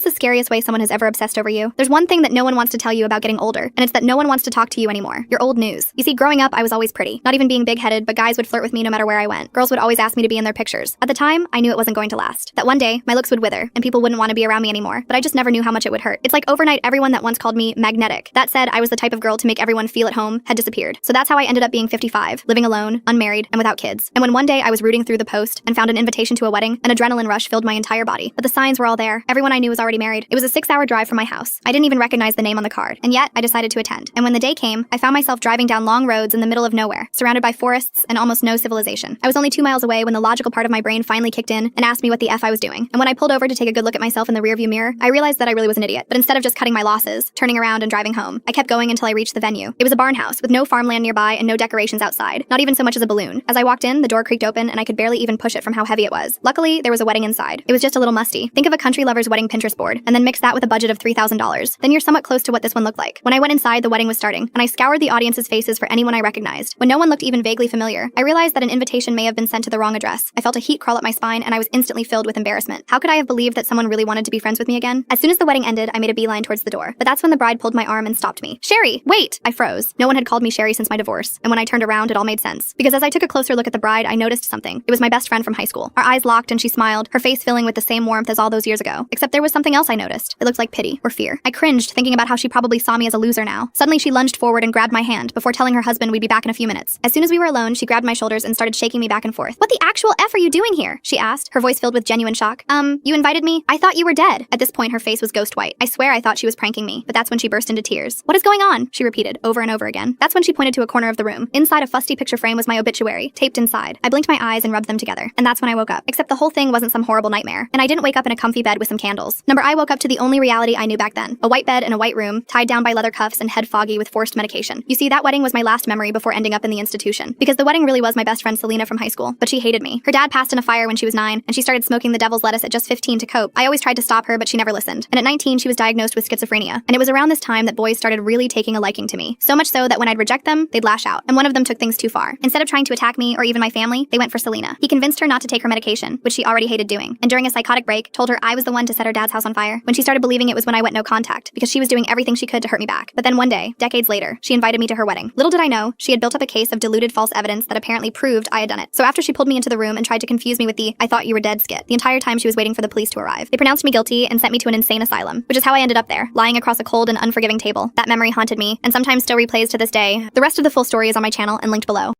What's the scariest way someone has ever obsessed over you? There's one thing that no one wants to tell you about getting older, and it's that no one wants to talk to you anymore. You're old news. You see, growing up, I was always pretty. Not even being big-headed, but guys would flirt with me no matter where I went. Girls would always ask me to be in their pictures. At the time, I knew it wasn't going to last. That one day, my looks would wither, and people wouldn't want to be around me anymore, but I just never knew how much it would hurt. It's like overnight, everyone that once called me magnetic. That said, I was the type of girl to make everyone feel at home had disappeared. So that's how I ended up being 55, living alone, unmarried, and without kids. And when one day I was rooting through the post and found an invitation to a wedding, an adrenaline rush filled my entire body. But the signs were all there. Everyone I knew was already married. It was a 6-hour drive from my house. I didn't even recognize the name on the card, and yet I decided to attend. And when the day came, I found myself driving down long roads in the middle of nowhere, surrounded by forests and almost no civilization. I was only 2 miles away when the logical part of my brain finally kicked in and asked me what the F I was doing. And when I pulled over to take a good look at myself in the rearview mirror, I realized that I really was an idiot. But instead of just cutting my losses, turning around and driving home, I kept going until I reached the venue. It was a barn house with no farmland nearby and no decorations outside, not even so much as a balloon. As I walked in, the door creaked open and I could barely even push it from how heavy it was. Luckily, there was a wedding inside. It was just a little musty. Think of a country lover's wedding Pinterest board, and then mix that with a budget of $3,000. Then you're somewhat close to what this one looked like. When I went inside, the wedding was starting, and I scoured the audience's faces for anyone I recognized. When no one looked even vaguely familiar, I realized that an invitation may have been sent to the wrong address. I felt a heat crawl up my spine, and I was instantly filled with embarrassment. How could I have believed that someone really wanted to be friends with me again? As soon as the wedding ended, I made a beeline towards the door. But that's when the bride pulled my arm and stopped me. Sherry, wait! I froze. No one had called me Sherry since my divorce, and when I turned around, it all made sense. Because as I took a closer look at the bride, I noticed something. It was my best friend from high school. Our eyes locked and she smiled, her face filling with the same warmth as all those years ago. Except there was something else I noticed. It looked like pity or fear. I cringed, thinking about how she probably saw me as a loser now. Suddenly she lunged forward and grabbed my hand before telling her husband we'd be back in a few minutes. As soon as we were alone, she grabbed my shoulders and started shaking me back and forth. "What the actual F are you doing here?" she asked, her voice filled with genuine shock. You invited me? I thought you were dead." At this point, her face was ghost white. I swear I thought she was pranking me, but that's when she burst into tears. "What is going on?" she repeated over and over again. That's when she pointed to a corner of the room. Inside a fusty picture frame was my obituary, taped inside. I blinked my eyes and rubbed them together, and that's when I woke up. Except the whole thing wasn't some horrible nightmare, and I didn't wake up in a comfy bed with some candles. I woke up to the only reality I knew back then. A white bed in a white room, tied down by leather cuffs and head foggy with forced medication. You see, that wedding was my last memory before ending up in the institution. Because the wedding really was my best friend Selena from high school, but she hated me. Her dad passed in a fire when she was 9, and she started smoking the devil's lettuce at just 15 to cope. I always tried to stop her, but she never listened. And at 19, she was diagnosed with schizophrenia. And it was around this time that boys started really taking a liking to me. So much so that when I'd reject them, they'd lash out. And one of them took things too far. Instead of trying to attack me or even my family, they went for Selena. He convinced her not to take her medication, which she already hated doing. And during a psychotic break, told her I was the one to set her dad's house on fire. When she started believing it was when I went no contact, because she was doing everything she could to hurt me back. But then one day, decades later, she invited me to her wedding. Little did I know, she had built up a case of diluted false evidence that apparently proved I had done it. So after she pulled me into the room and tried to confuse me with the "I thought you were dead" skit, the entire time she was waiting for the police to arrive. They pronounced me guilty and sent me to an insane asylum, which is how I ended up there, lying across a cold and unforgiving table. That memory haunted me, and sometimes still replays to this day. The rest of the full story is on my channel and linked below.